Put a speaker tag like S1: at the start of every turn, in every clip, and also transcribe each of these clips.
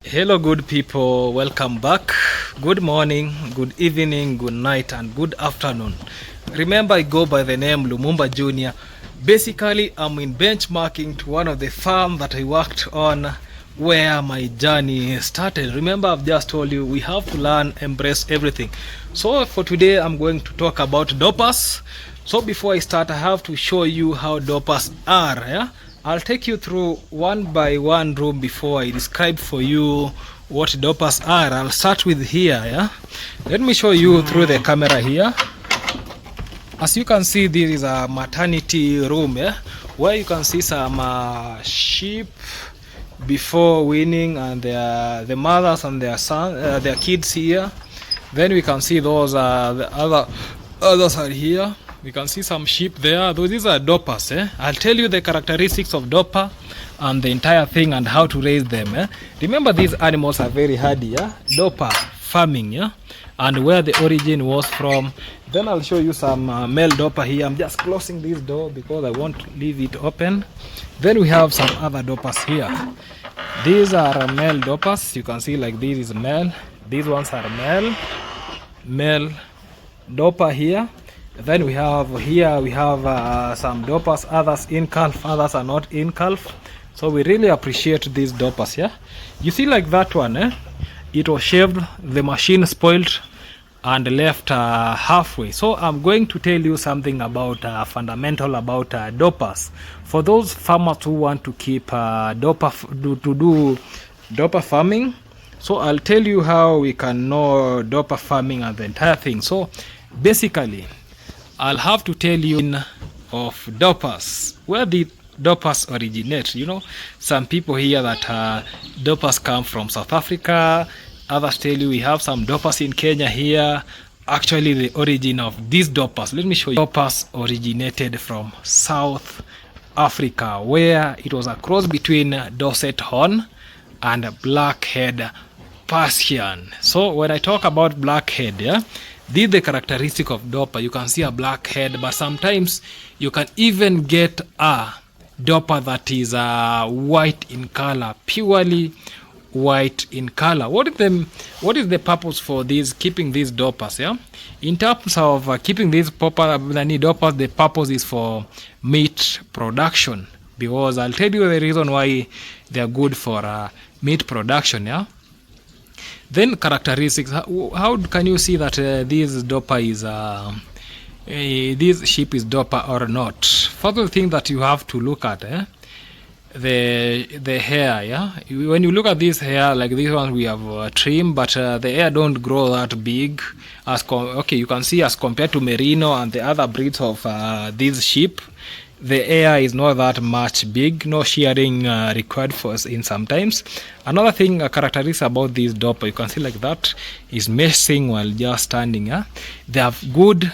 S1: Hello, good people. Welcome back. Good morning, good evening, good night, and good afternoon. Remember, I go by the name Lumumba Jr. Basically, I'm in benchmarking to one of the farms that I worked on where my journey started. Remember, I've just told you we have to learn, embrace everything. So for today, I'm going to talk about Dorpers. So before I start, I have to show you how Dorpers are. Yeah? I'll take you through one by one room before I describe for you what Dorpers are. I'll start with here. Yeah, let me show you through the camera here. As you can see, this is a maternity room, yeah, where you can see some sheep before weaning, and the mothers and their son, their kids here. Then we can see those the others are here. We can see some sheep there. These are Dorpers. I'll tell you the characteristics of Dorper and the entire thing and how to raise them. Remember, these animals are very hardy. Yeah? Dorper farming, yeah, and where the origin was from. Then I'll show you some male Dorper here. I'm just closing this door because I won't leave it open. Then we have some other Dorpers here. These are male Dorpers. You can see like this is male. These ones are male Dorper here. Then we have here some Dorpers, others in calf, others are not in calf. So we really appreciate these Dorpers. Yeah, you see like that one, it was shaved, the machine spoiled and left halfway. So I'm going to tell you something about fundamental about Dorpers for those farmers who want to keep Dorper to do Dorper farming. So I'll tell you how we can know Dorper farming and the entire thing. So basically, I'll have to tell you of Dorpers, where the Dorpers originate. You know, some people hear that Dorpers come from South Africa. Others tell you we have some Dorpers in Kenya here. Actually, the origin of these Dorpers, let me show you. Dorpers originated from South Africa, where it was a cross between Dorset Horn and Blackhead Persian. So when I talk about blackhead, yeah, this is the characteristic of Dorper. You can see a black head, but sometimes you can even get a Dorper that is white in color, purely white in color. What is the purpose for this, keeping these Dorpers? Yeah, in terms of keeping these Dorpers, the purpose is for meat production, because I'll tell you the reason why they are good for meat production. Yeah. Then characteristics. How can you see that this Dorper is this sheep is Dorper or not? Further thing that you have to look at, the hair. Yeah, when you look at this hair, like this one, we have trim, but the hair don't grow that big. Okay, you can see as compared to Merino and the other breeds of these sheep, the hair is not that much big. No shearing required for us in sometimes. Another thing, characteristic about this Dorper, you can see like that is meshing while just standing. Yeah, they have good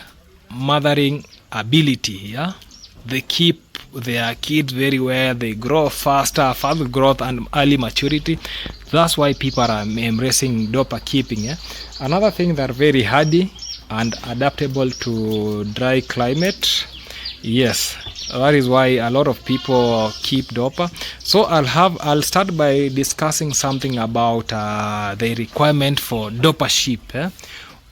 S1: mothering ability. Yeah, they keep their kids very well. They grow faster growth and early maturity. That's why people are embracing Dorper keeping. Yeah, another thing, they're very hardy and adaptable to dry climate. Yes, that is why a lot of people keep Dorper. So I'll start by discussing something about the requirement for Dorper sheep,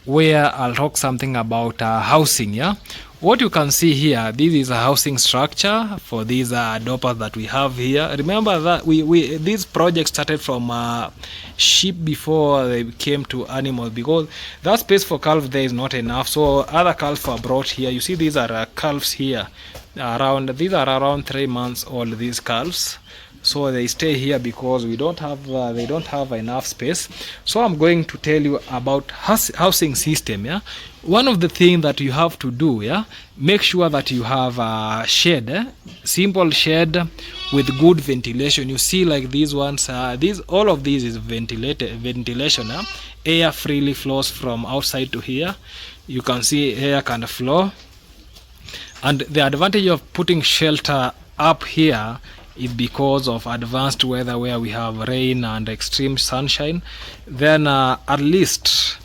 S1: where I'll talk something about housing. Yeah, what you can see here, this is a housing structure for these Dorpers that we have here. Remember that this project started from sheep before they came to animals, because that space for calves there is not enough, so other calves are brought here. You see, these are calves here these are around 3 months old, these calves. So they stay here because we don't have they don't have enough space. So I'm going to tell you about housing system. Yeah, one of the things that you have to do, yeah, make sure that you have a shed, simple shed with good ventilation. You see like these ones, all of these is ventilation. Air freely flows from outside to here. You can see air can flow, and the advantage of putting shelter up here is because of advanced weather where we have rain and extreme sunshine. Then at least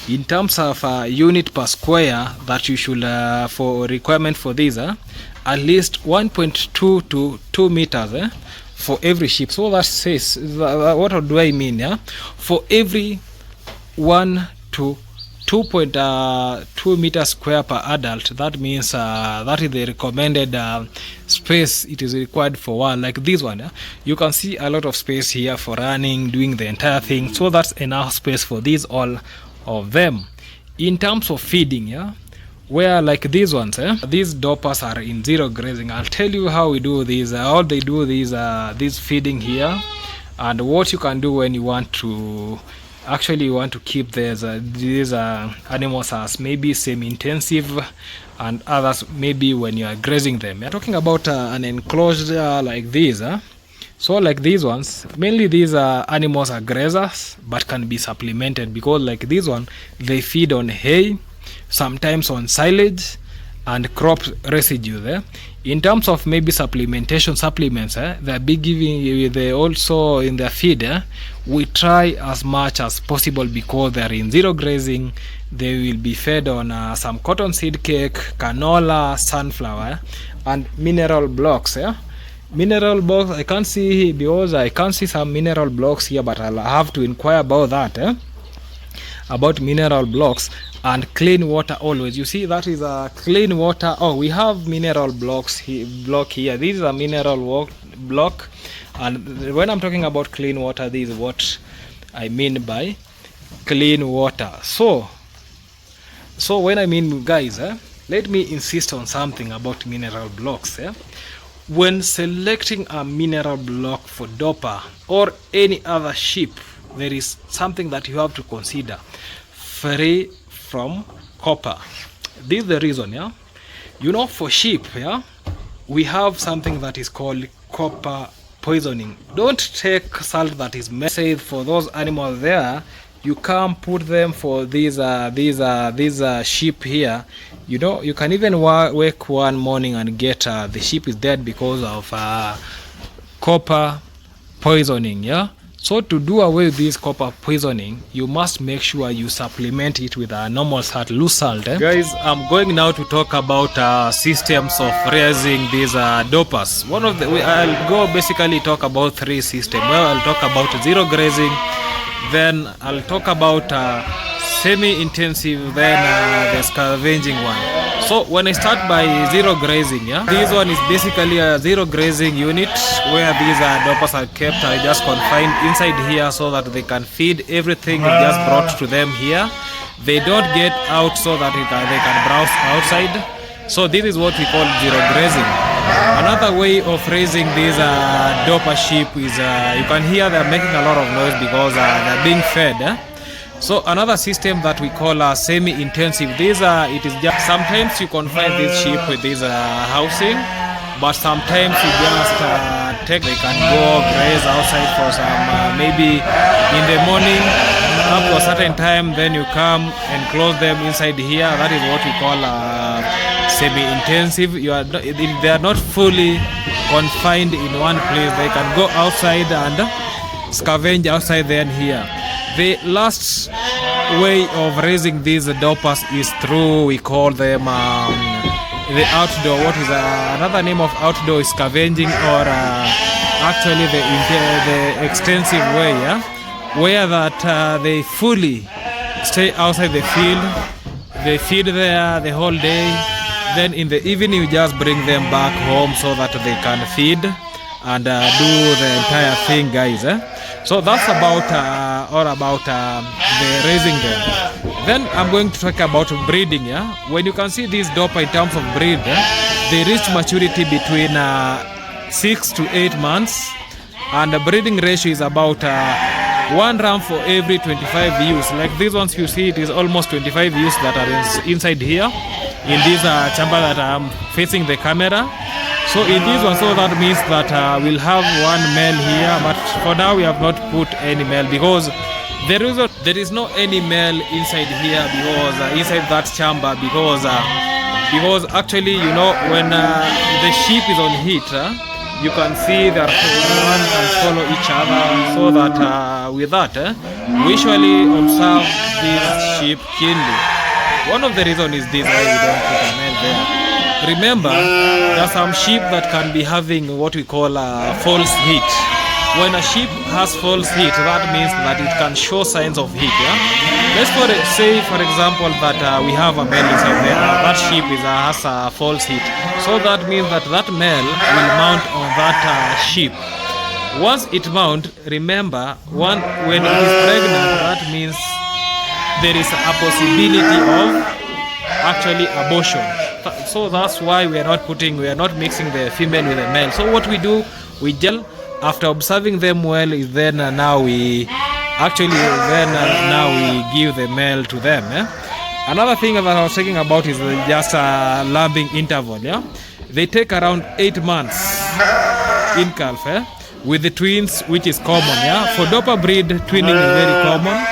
S1: in terms of unit per square that you should for requirement for this, at least 1.2 to 2 meters for every sheep. So that says, what do I mean? Yeah, for every 1 to 2.2 meters square per adult, that means that is the recommended space it is required for one. Like this one, yeah? You can see a lot of space here for running, doing the entire thing. So that's enough space for these all of them. In terms of feeding, yeah, where like these ones, these Dorpers are in zero grazing. I'll tell you how we do these. All they do this feeding here, and what you can do when you want to keep these animals as maybe semi-intensive, and others maybe when you are grazing them. We're talking about an enclosed like this. So like these ones, mainly these animals are grazers, but can be supplemented, because like this one, they feed on hay, sometimes on silage and crop residue there. In terms of maybe supplementation supplements, they're be giving, they also in their feed, we try as much as possible, because they're in zero grazing. They will be fed on some cottonseed cake, canola, sunflower, and mineral blocks. Mineral blocks, I can't see, because I can't see some mineral blocks here, but I'll have to inquire about that. About mineral blocks and clean water always. You see, that is a clean water. Oh, we have mineral blocks block here. This is a mineral block, and when I'm talking about clean water, this is what I mean by clean water. So when I mean, guys, let me insist on something about mineral blocks. When selecting a mineral block for Dorper or any other sheep, there is something that you have to consider: free from copper. This is the reason, yeah. You know, for sheep, yeah, we have something that is called copper poisoning. Don't take salt that is made for those animals there. You can't put them for these sheep here. You know, you can even wake one morning and get the sheep is dead because of copper poisoning, yeah. So to do away with this copper poisoning, you must make sure you supplement it with a normal salt, loose salt. Guys, I'm going now to talk about systems of raising these Dorpers. I'll go basically talk about 3 systems. Well, I'll talk about zero grazing, then I'll talk about semi-intensive, then the scavenging one. So when I start by zero grazing, yeah, this one is basically a zero grazing unit where these Dorpers are kept, are just confined inside here so that they can feed everything just brought to them here. They don't get out so that they can browse outside. So this is what we call zero grazing. Another way of raising these Dorper sheep is you can hear they're making a lot of noise because they're being fed. So another system that we call semi-intensive. It is just sometimes you confine these sheep with this housing, but sometimes you just they can go graze outside for some maybe in the morning up to a certain time, then you come and close them inside here. That is what we call semi-intensive. They are not fully confined in one place. They can go outside and scavenge outside then here. The last way of raising these Dorpers is through, we call them the outdoor. What is another name of outdoor is scavenging, or actually the extensive way, yeah? Where that they fully stay outside the field. They feed there the whole day. Then in the evening you just bring them back home so that they can feed and do the entire thing, guys. So that's about the raising them. Then I'm going to talk about breeding. Yeah, when you can see these Dorper in terms of breed, they reach maturity between 6 to 8 months, and the breeding ratio is about 1 ram for every 25 ewes. Like these ones you see, it is almost 25 ewes that are inside here in this chamber that I'm facing the camera. So in this one, so that means that we'll have one male here, but for now we have not put any male because there is no any male inside here, because inside that chamber, because actually, you know, when the sheep is on heat, you can see that one can follow each other, so that with that we usually observe these sheep keenly. One of the reasons is this, why we don't put a male there. Remember, there are some sheep that can be having what we call false heat. When a sheep has false heat, that means that it can show signs of heat. Yeah? Let's say, for example, that we have a male inside there. That sheep has a false heat. So that means that that male will mount on that sheep. Once it mount, remember, when it is pregnant, that means there is a possibility of actually abortion. So that's why we are not mixing the female with the male. So what we do, we gel. After observing them well, is then now we give the male to them. Another thing that I was talking about is just a lambing interval. Yeah, they take around 8 months in calf. With the twins, which is common. Yeah, for Dorper breed, twinning is very common.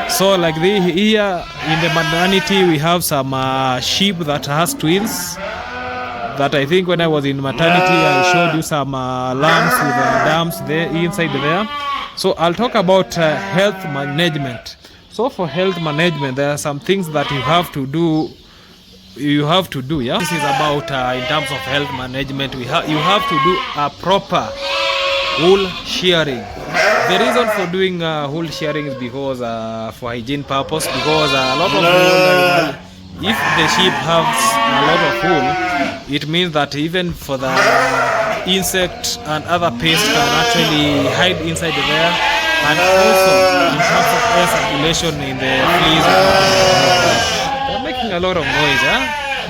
S1: So like here in the maternity, we have some sheep that has twins. That I think when I was in maternity, I showed you some lambs with dams there inside there. So I'll talk about health management. So for health management, there are some things that you have to do. Yeah. This is about in terms of health management. You have to do a proper wool shearing. The reason for doing wool shearing is because for hygiene purpose. Because a lot of wool. If the sheep has a lot of wool, it means that even for the insect and other pests can actually hide inside there, and also in terms of air circulation in the fleas. They're making a lot of noise.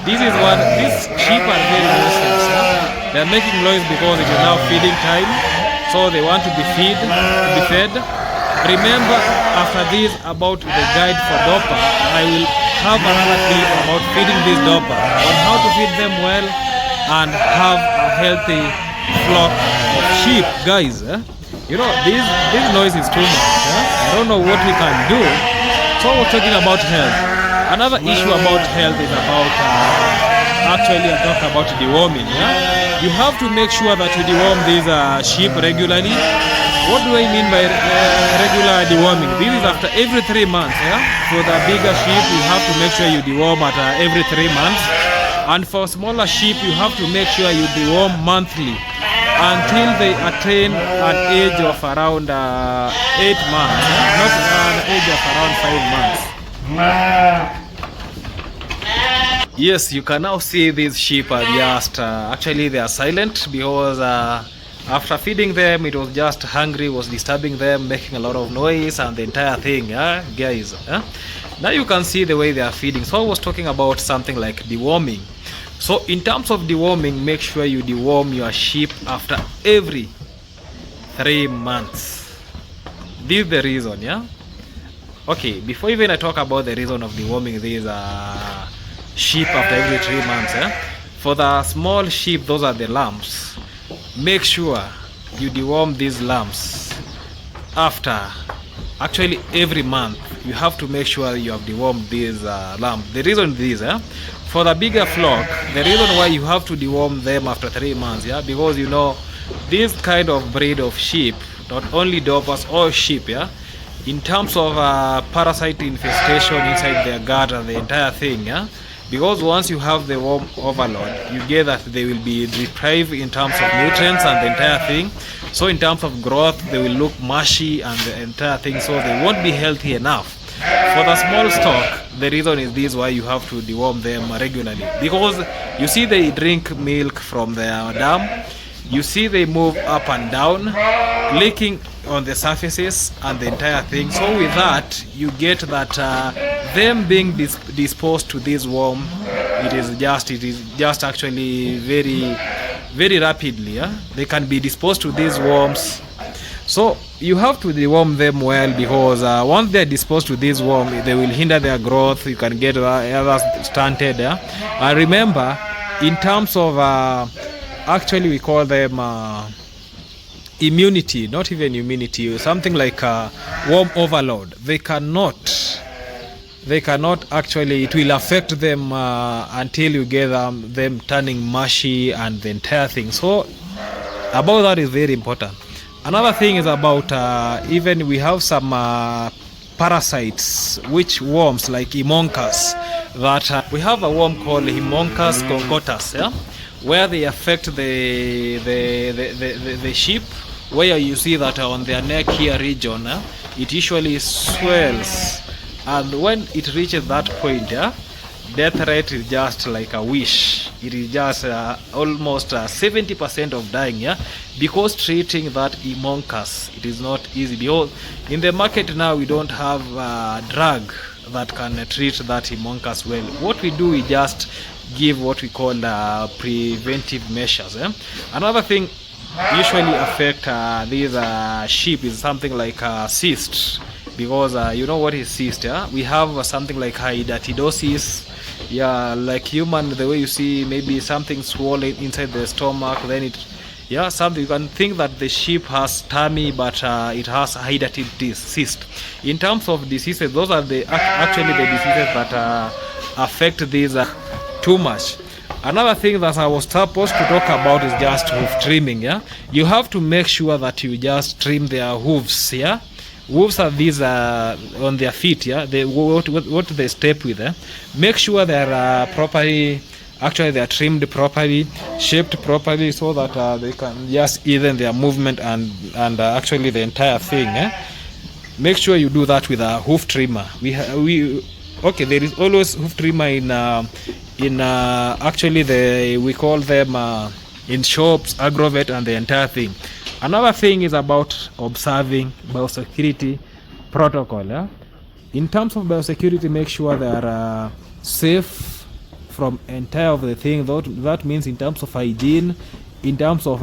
S1: These sheep are very nuisance. They're making noise because it is now feeding time, so they want to be fed. Remember, after this, about the guide for Dorper, I will have another clip about feeding this Dorper, on how to feed them well and have a healthy flock of sheep, guys. You know, this noise is too much. I don't know what we can do. So we're talking about health. Another issue about health is about actually I talk about deworming. You have to make sure that you deworm these sheep regularly. What do I mean by regular deworming? This is after every 3 months. For the bigger sheep, you have to make sure you deworm at every 3 months. And for smaller sheep, you have to make sure you deworm monthly until they attain an age of around 8 months, not an age of around 5 months. Yes, you can now see these sheep are just actually they are silent because after feeding them, it was just hungry, was disturbing them, making a lot of noise and the entire thing, guys. Now you can see the way they are feeding. So I was talking about something like deworming. So in terms of deworming, make sure you deworm your sheep after every 3 months. This is the reason, Okay, before even I talk about the reason of deworming these sheep after every 3 months, for the small sheep, those are the lambs. Make sure you deworm these lambs after actually every month. You have to make sure you have dewormed these lambs. The reason is this, for the bigger flock, the reason why you have to deworm them after 3 months, because you know this kind of breed of sheep, not only Dorpers or sheep, in terms of parasite infestation inside their gut and the entire thing, because once you have the worm overload, you get that they will be deprived in terms of nutrients and the entire thing. So in terms of growth, they will look mushy and the entire thing, so they won't be healthy enough. For the small stock, the reason is this why you have to deworm them regularly, because you see they drink milk from their dam, you see they move up and down, licking on the surfaces and the entire thing. So with that, you get that them being disposed to this worm, it is just actually very rapidly. They can be disposed to these worms. So you have to deworm them well, because once they are disposed to this worm, they will hinder their growth. You can get others stunted. And remember, in terms of actually we call them immunity, not even immunity, something like worm overload. They cannot actually, it will affect them until you get them turning mushy and the entire thing. So about that is very important. Another thing is about even we have some parasites, which worms like Himoncus, that we have a worm called Himoncus concotus. where they affect the sheep, where you see that on their neck here region, it usually swells, and when it reaches that point, death rate is just like a wish. It is just almost 70% of dying, because treating that homunculus, it is not easy, because in the market now we don't have a drug that can treat that homunculus well. What we do is just give what we call preventive measures. Another thing usually affect these sheep is something like cyst, because you know what is cyst, we have something like hydatidosis, like human, the way you see maybe something swollen inside the stomach, then it something you can think that the sheep has tummy, but it has hydatidosis cyst. In terms of diseases, those are actually the diseases that affect these too much. Another thing that I was supposed to talk about is just hoof trimming. You have to make sure that you just trim their hoofs. Hooves are these on their feet. What they step with. Make sure they are properly. Actually, they are trimmed properly, shaped properly, so that they can just even their movement and actually the entire thing. Make sure you do that with a hoof trimmer. Okay, there is always hoof trimmer in actually we call them in shops, agrovet, and the entire thing. Another thing is about observing biosecurity protocol. In terms of biosecurity, make sure they are safe from entire of the thing. That means in terms of hygiene, in terms of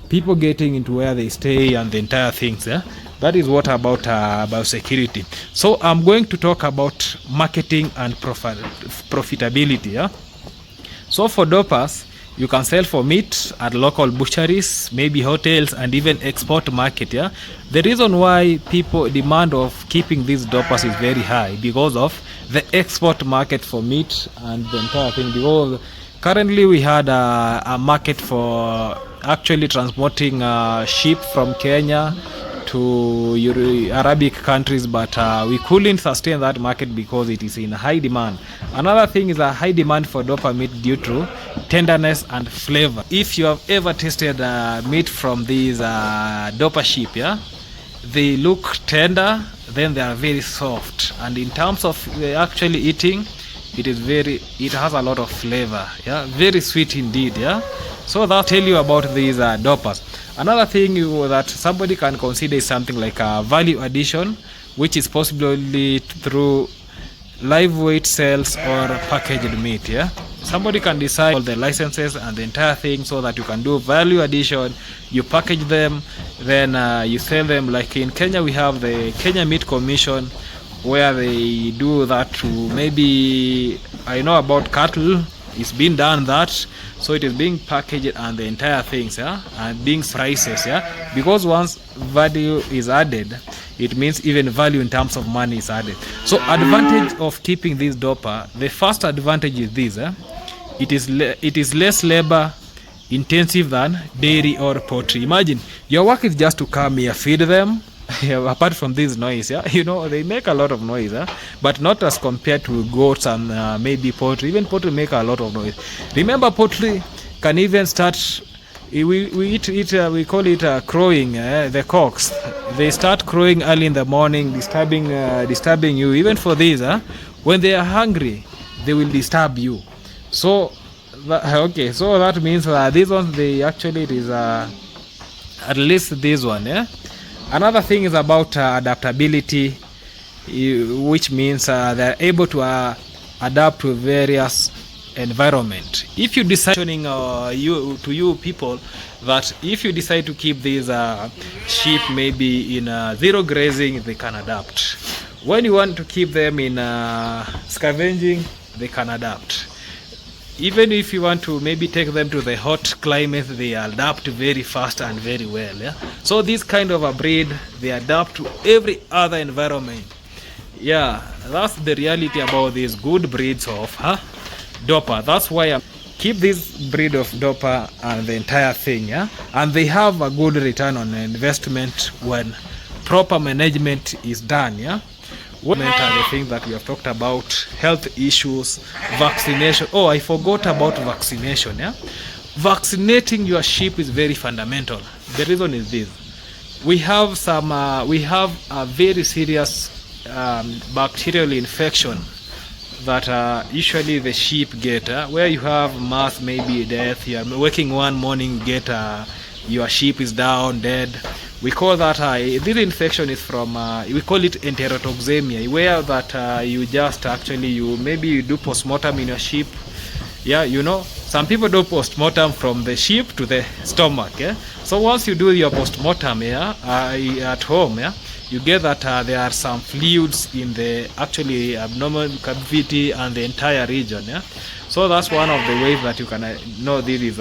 S1: people getting into where they stay and the entire things. That is what about biosecurity. So I'm going to talk about marketing and profitability. So for Dorpers, you can sell for meat at local butcheries, maybe hotels, and even export market. The reason why people demand of keeping these Dorpers is very high, because of the export market for meat and the entire thing. Because currently we had a market for actually transporting sheep from Kenya to Arabic countries, but we couldn't sustain that market because it is in high demand. Another thing is a high demand for Dorper meat due to tenderness and flavor. If you have ever tasted meat from these Dorper sheep, they look tender, then they are very soft, and in terms of actually eating, it has a lot of flavor, very sweet indeed. So that tell you about these Dorpers. Another thing that somebody can consider is something like a value addition, which is possibly through live weight sales or packaged meat. Somebody can decide all the licenses and the entire thing, so that you can do value addition. You package them, then you sell them. Like in Kenya, we have the Kenya Meat Commission, where they do that to, maybe I know about cattle, it's been done that, so it is being packaged and the entire things, and being prices, because once value is added, it means even value in terms of money is added. So advantage of keeping this Dorper, the first advantage is this: it is less labor intensive than dairy or poultry. Imagine your work is just to come here, feed them. Apart from this noise, they make a lot of noise, but not as compared to goats and maybe poultry. Even poultry make a lot of noise. Remember, poultry can even start. We call it crowing. The cocks, they start crowing early in the morning, disturbing you. Even for this, when they are hungry, they will disturb you. So so that means these ones, it is at least this one. Another thing is about adaptability, which means they're able to adapt to various environment. If you decide, you people, that if you decide to keep these sheep maybe in zero grazing, they can adapt. When you want to keep them in scavenging, they can adapt. Even if you want to maybe take them to the hot climate, they adapt very fast and very well. So this kind of a breed, they adapt to every other environment. That's the reality about these good breeds of Dorper. That's why I keep this breed of Dorper and the entire thing, and they have a good return on investment when proper management is done. What are the things that we have talked about? Health issues, vaccination. Oh, I forgot about vaccination. Vaccinating your sheep is very fundamental. The reason is this: we have a very serious bacterial infection that usually the sheep get, where you have mass maybe death. You are waking one morning, get your sheep is down dead. We call that this infection is from we call it enterotoxemia, where that you just actually you do postmortem in your sheep. Yeah, you know, some people do postmortem from the sheep to the stomach. Yeah, so once you do your postmortem, at home, you get that there are some fluids in the actually abnormal cavity and the entire region. Yeah, so that's one of the ways that you can know this is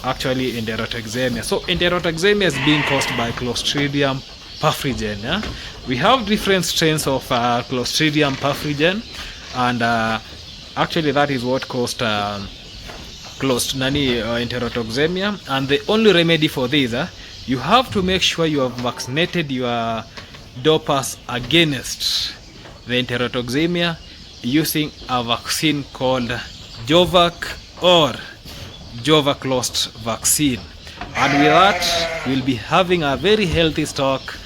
S1: actually enterotoxemia. So enterotoxemia is being caused by Clostridium perfringens. Yeah, we have different strains of Clostridium perfringens, and actually that is what caused enterotoxemia. And the only remedy for this, you have to make sure you have vaccinated your Dorpers against the enterotoxemia using a vaccine called Jovac or Jovaclost vaccine. And with that, you'll be having a very healthy stock,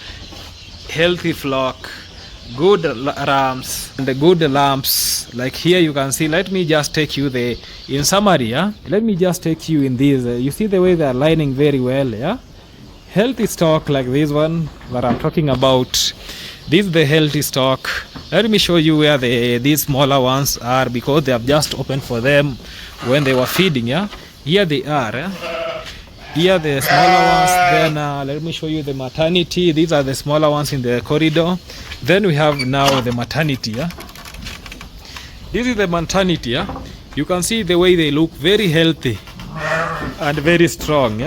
S1: healthy flock, good rams and the good lambs. Like here you can see, let me just take you in summary, let me just take you in these. You see the way they are lining very well, healthy stock like this one that I'm talking about. This is the healthy stock. Let me show you where these smaller ones are, because they have just opened for them when they were feeding. Here they are. Here the smaller ones. Then let me show you the maternity. These are the smaller ones in the corridor. Then we have now the maternity. This is the maternity. You can see the way they look, very healthy and very strong.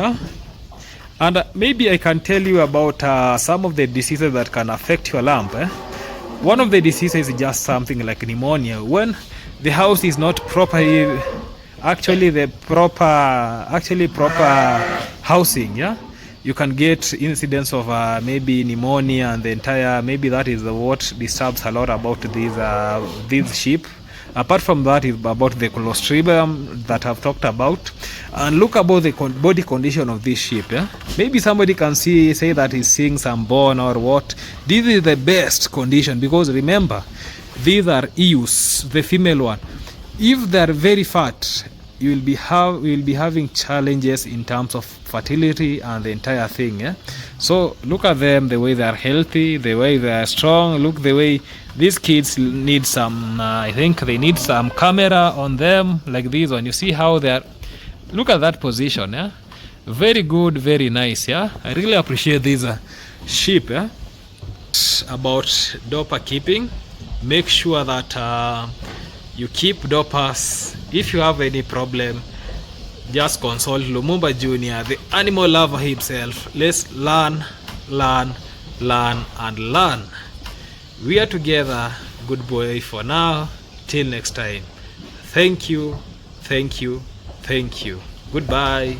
S1: And maybe I can tell you about some of the diseases that can affect your lamb. One of the diseases is just something like pneumonia. When the house is not properly proper housing, you can get incidents of maybe pneumonia, and the entire, maybe that is what disturbs a lot about these sheep. Apart from that, is about the Clostridium that I've talked about. And look about the body condition of this sheep. Maybe somebody can say that he's seeing some bone or what. This is the best condition, because remember, these are ewes, the female one. If they are very fat, you will be having challenges in terms of fertility and the entire thing. So look at them, the way they are healthy, the way they are strong. Look the way these kids need some I think they need some camera on them, like this one. You see how they are. Look at that position. Very good, very nice. I really appreciate these sheep. About Dorper keeping, make sure that you keep Dorpers. If you have any problem, just consult Lumumba Jr., the animal lover himself. Let's learn, and learn. We are together. Good boy for now. Till next time. Thank you. Goodbye.